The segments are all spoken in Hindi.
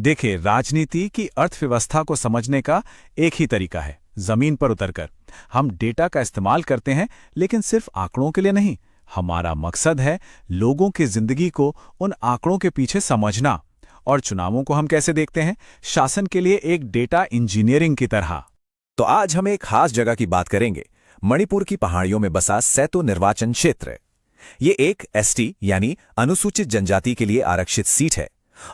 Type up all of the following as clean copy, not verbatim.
देखिए, राजनीति की अर्थव्यवस्था को समझने का एक ही तरीका है, जमीन पर उतरकर। हम डेटा का इस्तेमाल करते हैं, लेकिन सिर्फ आंकड़ों के लिए नहीं। हमारा मकसद है लोगों की जिंदगी को उन आंकड़ों के पीछे समझना। और चुनावों को हम कैसे देखते हैं? शासन के लिए एक डेटा इंजीनियरिंग की तरह। तो आज हम एक खास जगह की बात करेंगे, मणिपुर की पहाड़ियों में बसा सैतो निर्वाचन क्षेत्र। ये एक एसटी यानी अनुसूचित जनजाति के लिए आरक्षित सीट है,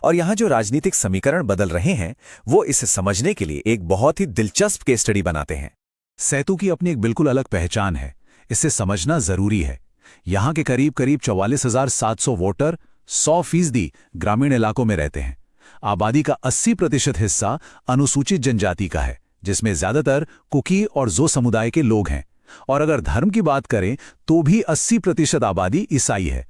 और यहाँ जो राजनीतिक समीकरण बदल रहे हैं वो इसे समझने के लिए एक बहुत ही दिलचस्प केस स्टडी बनाते हैं। सैतू की अपनी एक बिल्कुल अलग पहचान है, इसे समझना जरूरी है। यहाँ के करीब करीब 44,700 वोटर 100% ग्रामीण इलाकों में रहते हैं। आबादी का 80% हिस्सा अनुसूचित जनजाति का है, जिसमें ज्यादातर कुकी और जो समुदाय के लोग हैं। और अगर धर्म की बात करें तो भी 80% आबादी ईसाई है।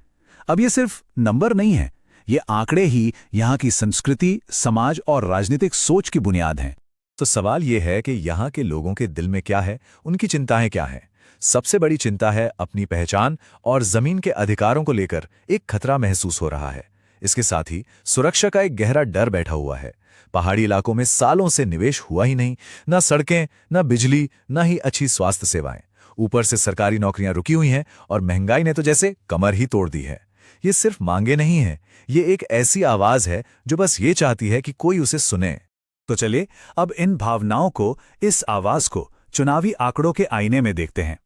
अब ये सिर्फ नंबर नहीं है, ये आंकड़े ही यहाँ की संस्कृति, समाज और राजनीतिक सोच की बुनियाद हैं। तो सवाल ये है कि यहाँ के लोगों के दिल में क्या है, उनकी चिंताएं क्या हैं? सबसे बड़ी चिंता है अपनी पहचान और जमीन के अधिकारों को लेकर एक खतरा महसूस हो रहा है। इसके साथ ही सुरक्षा का एक गहरा डर बैठा हुआ है। पहाड़ी इलाकों में सालों से निवेश हुआ ही नहीं, ना सड़कें, ना बिजली, ना ही अच्छी स्वास्थ्य सेवाएं। ऊपर से सरकारी नौकरियां रुकी हुई हैं और महंगाई ने तो जैसे कमर ही तोड़ दी है। ये सिर्फ मांगे नहीं है, ये एक ऐसी आवाज है जो बस ये चाहती है कि कोई उसे सुने। तो चलिए अब इन भावनाओं को, इस आवाज को चुनावी आंकड़ों के आईने में देखते हैं।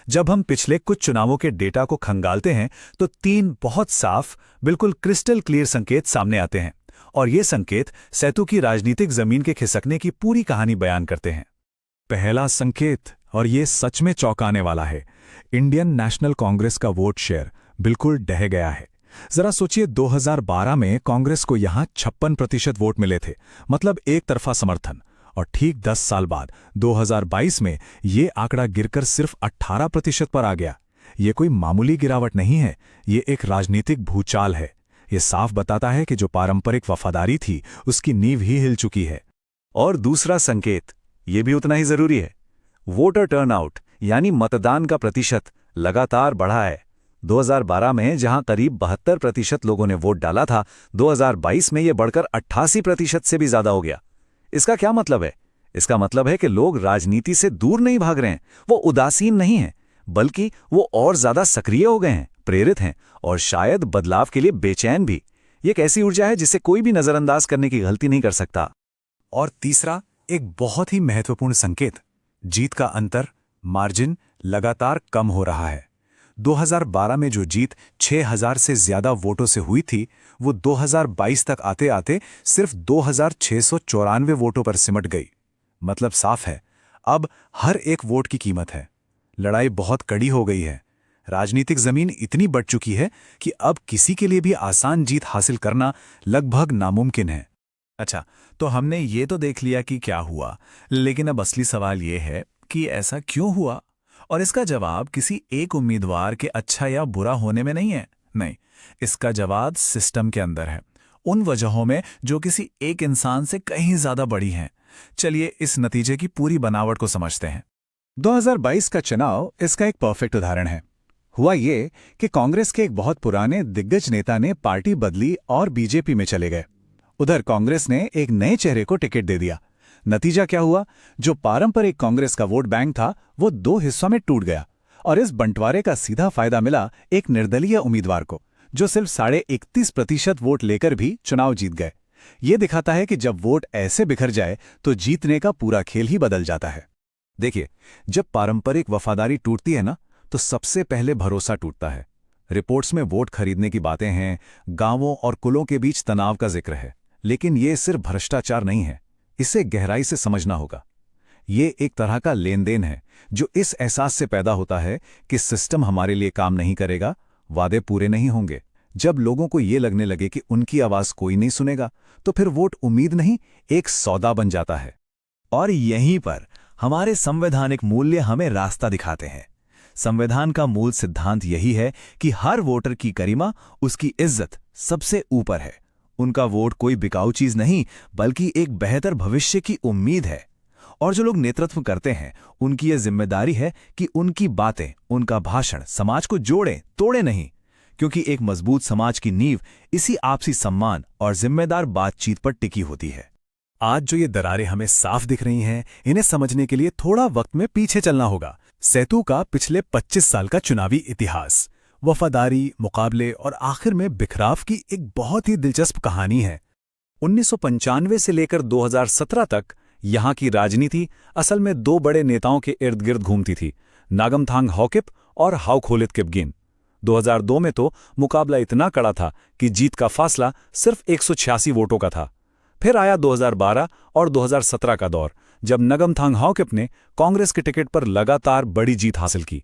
जब हम पिछले कुछ चुनावों के डेटा को खंगालते हैं तो 3 बहुत साफ, बिल्कुल क्रिस्टल क्लियर संकेत सामने आते हैं। और ये संकेत सैतू की राजनीतिक जमीन के खिसकने की पूरी कहानी बयान करते हैं। पहला संकेत, और ये सच में चौंकाने वाला है, इंडियन नेशनल कांग्रेस का वोट शेयर बिल्कुल ढह गया है। जरा सोचिए, 2012 में कांग्रेस को यहां 56% वोट मिले थे, मतलब एक तरफा समर्थन। और ठीक 10 साल बाद 2022 में ये आंकड़ा गिरकर सिर्फ 18% पर आ गया। ये कोई मामूली गिरावट नहीं है, ये एक राजनीतिक भूचाल है। ये साफ बताता है कि जो पारंपरिक वफादारी थी उसकी नींव ही हिल चुकी है। और दूसरा संकेत, ये भी उतना ही जरूरी है, वोटर टर्नआउट यानी मतदान का प्रतिशत लगातार बढ़ा है। 2012 में जहां करीब 72% लोगों ने वोट डाला था, 2022 में यह बढ़कर 88% से भी ज्यादा हो गया। इसका क्या मतलब है? इसका मतलब है कि लोग राजनीति से दूर नहीं भाग रहे हैं, वो उदासीन नहीं हैं, बल्कि वो और ज्यादा सक्रिय हो गए हैं, प्रेरित हैं और शायद बदलाव के लिए बेचैन भी। ये एक ऐसी ऊर्जा है जिसे कोई भी नजरअंदाज करने की गलती नहीं कर सकता। और तीसरा, एक बहुत ही महत्वपूर्ण संकेत, जीत का अंतर, मार्जिन लगातार कम हो रहा है। 2012 में जो जीत 6,000 से ज्यादा वोटों से हुई थी, वो 2022 तक आते आते सिर्फ 2,694 वोटों पर सिमट गई। मतलब साफ है, अब हर एक वोट की कीमत है। लड़ाई बहुत कड़ी हो गई है। राजनीतिक जमीन इतनी बढ़ चुकी है कि अब किसी के लिए भी आसान जीत हासिल करना लगभग नामुमकिन है। अच्छा, तो हमने ये तो देख लिया कि क्या हुआ, लेकिन अब असली सवाल ये है कि ऐसा क्यों हुआ? और इसका जवाब किसी एक उम्मीदवार के अच्छा या बुरा होने में नहीं है। नहीं, इसका जवाब सिस्टम के अंदर है, उन वजहों में जो किसी एक इंसान से कहीं ज्यादा बड़ी हैं। चलिए इस नतीजे की पूरी बनावट को समझते हैं। 2022 का चुनाव इसका एक परफेक्ट उदाहरण है। हुआ ये कि कांग्रेस के एक बहुत पुराने दिग्गज नेता ने पार्टी बदली और बीजेपी में चले गए। उधर कांग्रेस ने एक नए चेहरे को टिकट दे दिया। नतीजा क्या हुआ? जो पारंपरिक कांग्रेस का वोट बैंक था वो 2 हिस्सों में टूट गया, और इस बंटवारे का सीधा फायदा मिला एक निर्दलीय उम्मीदवार को, जो सिर्फ 31.5% वोट लेकर भी चुनाव जीत गए। ये दिखाता है कि जब वोट ऐसे बिखर जाए तो जीतने का पूरा खेल ही बदल जाता है। देखिए, जब पारंपरिक वफादारी टूटती है ना, तो सबसे पहले भरोसा टूटता है। रिपोर्ट्स में वोट खरीदने की बातें हैं, गांवों और कुलों के बीच तनाव का जिक्र है, लेकिन ये सिर्फ भ्रष्टाचार नहीं है, इसे गहराई से समझना होगा। ये एक तरह का लेन देन है जो इस एहसास से पैदा होता है कि सिस्टम हमारे लिए काम नहीं करेगा, वादे पूरे नहीं होंगे। जब लोगों को ये लगने लगे कि उनकी आवाज कोई नहीं सुनेगा, तो फिर वोट उम्मीद नहीं, एक सौदा बन जाता है। और यहीं पर हमारे संवैधानिक मूल्य हमें रास्ता दिखाते हैं। संविधान का मूल सिद्धांत यही है कि हर वोटर की गरिमा, उसकी इज्जत सबसे ऊपर है। उनका वोट कोई बिकाऊ चीज नहीं, बल्कि एक बेहतर भविष्य की उम्मीद है। और जो लोग नेतृत्व करते हैं, उनकी यह जिम्मेदारी है कि उनकी बातें, उनका भाषण समाज को जोड़ें, तोड़े नहीं। क्योंकि एक मजबूत समाज की नींव इसी आपसी सम्मान और जिम्मेदार बातचीत पर टिकी होती है। आज जो ये दरारें हमें साफ दिख रही हैं, इन्हें समझने के लिए थोड़ा वक्त में पीछे चलना होगा। सेतु का पिछले 25 साल का चुनावी इतिहास, वफादारी, मुकाबले और आखिर में बिखराव की एक बहुत ही दिलचस्प कहानी है। 1995 से लेकर 2017 तक यहाँ की राजनीति असल में दो बड़े नेताओं के इर्द गिर्द घूमती थी, नागमथांग हॉकिप और हाओखोलित किपगेन। 2002 में तो मुकाबला इतना कड़ा था कि जीत का फासला सिर्फ 186 वोटों का था। फिर आया 2012 और 2017 का दौर, जब नगमथांग हॉकिप ने कांग्रेस के टिकट पर लगातार बड़ी जीत हासिल की।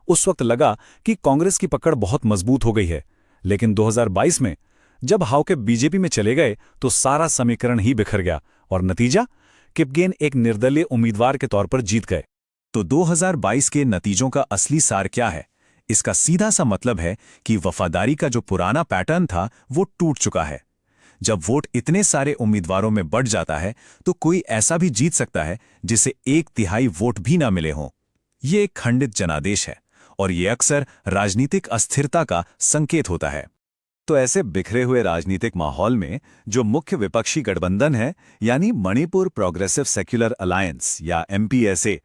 उस वक्त लगा कि कांग्रेस की पकड़ बहुत मजबूत हो गई है, लेकिन 2022 में जब हॉकिप बीजेपी में चले गए तो सारा समीकरण ही बिखर गया और नतीजा, किपगेन एक निर्दलीय उम्मीदवार के तौर पर जीत गए। तो 2022 के नतीजों का असली सार क्या है? इसका सीधा सा मतलब है कि वफादारी का जो पुराना पैटर्न था वो टूट चुका है। जब वोट इतने सारे उम्मीदवारों में बढ़ जाता है तो कोई ऐसा भी जीत सकता है जिसे 1/3 वोट भी ना मिले हों। ये एक खंडित जनादेश है और ये अक्सर राजनीतिक अस्थिरता का संकेत होता है। तो ऐसे बिखरे हुए राजनीतिक माहौल में जो मुख्य विपक्षी गठबंधन है, यानी मणिपुर प्रोग्रेसिव सेक्युलर अलायंस या MPSA,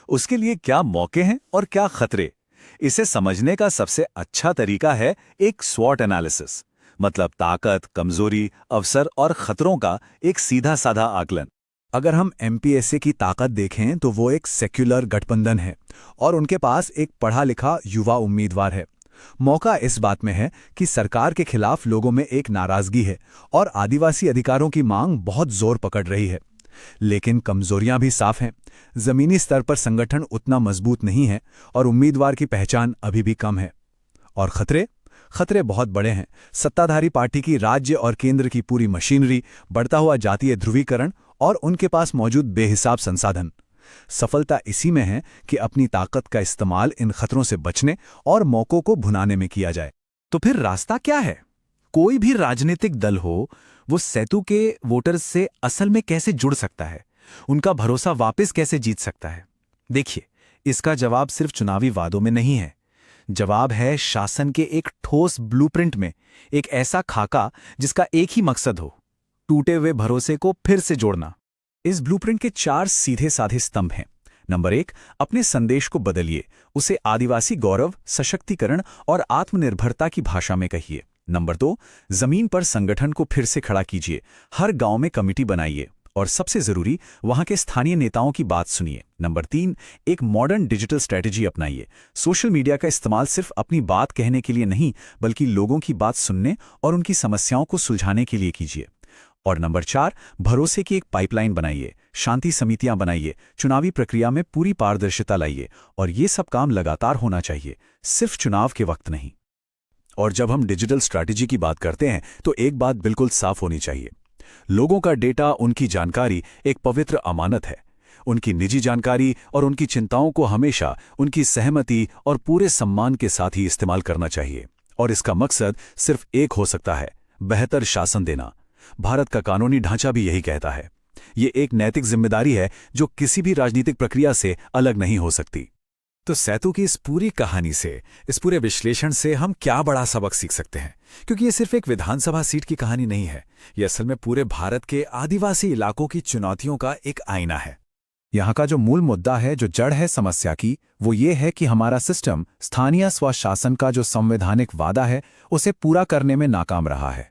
उसके लिए क्या मौके हैं और क्या खतरे? इसे समझने का सबसे अच्छा तरीका है एक स्वॉट एनालिसिस, मतलब ताकत, कमजोरी, अवसर और खतरों का एक सीधा साधा आकलन। अगर हम MPSA की ताकत देखें तो वो एक सेक्युलर गठबंधन है और उनके पास एक पढ़ा लिखा युवा उम्मीदवार है। मौका इस बात में है कि सरकार के खिलाफ लोगों में एक नाराजगी है और आदिवासी अधिकारों की मांग बहुत जोर पकड़ रही है। लेकिन कमजोरियां भी साफ हैं। जमीनी स्तर पर संगठन उतना मजबूत नहीं है और उम्मीदवार की पहचान अभी भी कम है। और खतरे बहुत बड़े हैं। सत्ताधारी पार्टी की राज्य और केंद्र की पूरी मशीनरी, बढ़ता हुआ जातीय ध्रुवीकरण और उनके पास मौजूद बेहिसाब संसाधन। सफलता इसी में है कि अपनी ताकत का इस्तेमाल इन खतरों से बचने और मौकों को भुनाने में किया जाए। तो फिर रास्ता क्या है? कोई भी राजनीतिक दल हो, वो सेतु के वोटर्स से असल में कैसे जुड़ सकता है? उनका भरोसा वापस कैसे जीत सकता है? देखिए, इसका जवाब सिर्फ चुनावी वादों में नहीं है। जवाब है शासन के एक ठोस ब्लूप्रिंट में, एक ऐसा खाका जिसका एक ही मकसद हो, टूटे हुए भरोसे को फिर से जोड़ना। इस ब्लूप्रिंट के 4 सीधे साधे स्तंभ हैं। नंबर 1, अपने संदेश को बदलिए, उसे आदिवासी गौरव, सशक्तिकरण और आत्मनिर्भरता की भाषा में कहिए। नंबर 2, जमीन पर संगठन को फिर से खड़ा कीजिए, हर गांव में कमेटी बनाइए और सबसे जरूरी, वहां के स्थानीय नेताओं की बात सुनिए। नंबर 3, एक मॉडर्न डिजिटल स्ट्रेटजी अपनाइए। सोशल मीडिया का इस्तेमाल सिर्फ अपनी बात कहने के लिए नहीं, बल्कि लोगों की बात सुनने और उनकी समस्याओं को सुलझाने के लिए कीजिए। और नंबर 4, भरोसे की एक पाइपलाइन बनाइए, शांति समितियां बनाइए, चुनावी प्रक्रिया में पूरी पारदर्शिता लाइए और ये सब काम लगातार होना चाहिए, सिर्फ चुनाव के वक्त नहीं। और जब हम डिजिटल स्ट्रैटेजी की बात करते हैं तो एक बात बिल्कुल साफ होनी चाहिए। लोगों का डेटा, उनकी जानकारी एक पवित्र अमानत है। उनकी निजी जानकारी और उनकी चिंताओं को हमेशा उनकी सहमति और पूरे सम्मान के साथ ही इस्तेमाल करना चाहिए। और इसका मकसद सिर्फ एक हो सकता है, बेहतर शासन देना। भारत का कानूनी ढांचा भी यही कहता है। ये एक नैतिक जिम्मेदारी है जो किसी भी राजनीतिक प्रक्रिया से अलग नहीं हो सकती। तो सेतु की इस पूरी कहानी से, इस पूरे विश्लेषण से हम क्या बड़ा सबक सीख सकते हैं? क्योंकि ये सिर्फ एक विधानसभा सीट की कहानी नहीं है, ये असल में पूरे भारत के आदिवासी इलाकों की चुनौतियों का एक आईना है। यहाँ का जो मूल मुद्दा है, जो जड़ है समस्या की, वो ये है कि हमारा सिस्टम स्थानीय स्वशासन का जो संवैधानिक वादा है उसे पूरा करने में नाकाम रहा है।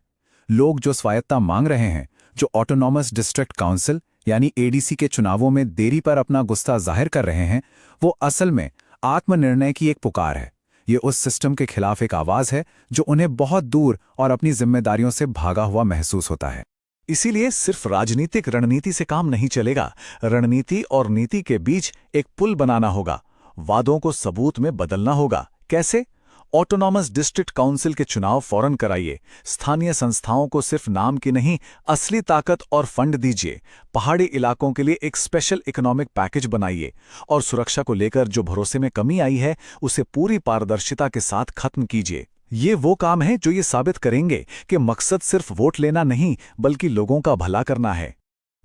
लोग जो स्वायत्ता मांग रहे हैं, जो ऑटोनॉमस डिस्ट्रिक्ट काउंसिल यानी ADC के चुनावों में देरी पर अपना गुस्सा जाहिर कर रहे हैं, वो असल में आत्मनिर्णय की एक पुकार है। ये उस सिस्टम के खिलाफ एक आवाज है जो उन्हें बहुत दूर और अपनी जिम्मेदारियों से भागा हुआ महसूस होता है। इसीलिए सिर्फ राजनीतिक रणनीति से काम नहीं चलेगा। रणनीति और नीति के बीच एक पुल बनाना होगा। वादों को सबूत में बदलना होगा। कैसे? ऑटोनॉमस डिस्ट्रिक्ट काउंसिल के चुनाव फौरन कराइए। स्थानीय संस्थाओं को सिर्फ नाम की नहीं, असली ताकत और फंड दीजिए। पहाड़ी इलाकों के लिए एक स्पेशल इकोनॉमिक पैकेज बनाइए और सुरक्षा को लेकर जो भरोसे में कमी आई है उसे पूरी पारदर्शिता के साथ खत्म कीजिए। ये वो काम है जो ये साबित करेंगे कि मकसद सिर्फ वोट लेना नहीं, बल्कि लोगों का भला करना है।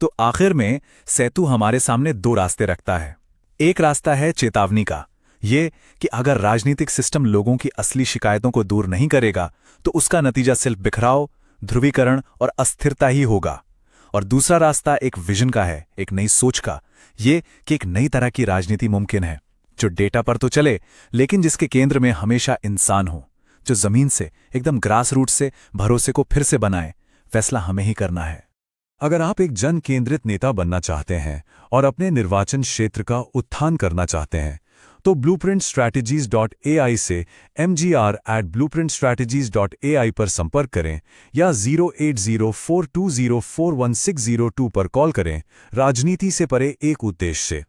तो आखिर में सेतु हमारे सामने 2 रास्ते रखता है। एक रास्ता है चेतावनी का, ये कि अगर राजनीतिक सिस्टम लोगों की असली शिकायतों को दूर नहीं करेगा तो उसका नतीजा सिर्फ बिखराव, ध्रुवीकरण और अस्थिरता ही होगा। और दूसरा रास्ता एक विजन का है, एक नई सोच का, ये कि एक नई तरह की राजनीति मुमकिन है, जो डेटा पर तो चले लेकिन जिसके केंद्र में हमेशा इंसान हो, जो जमीन से, एकदम ग्रास रूट से भरोसे को फिर से बनाए। फैसला हमें ही करना है। अगर आप एक जन केंद्रित नेता बनना चाहते हैं और अपने निर्वाचन क्षेत्र का उत्थान करना चाहते हैं तो blueprintstrategies.ai से mgr@blueprintstrategies.ai पर संपर्क करें या 08042041602 पर कॉल करें। राजनीति से परे एक उद्देश्य से।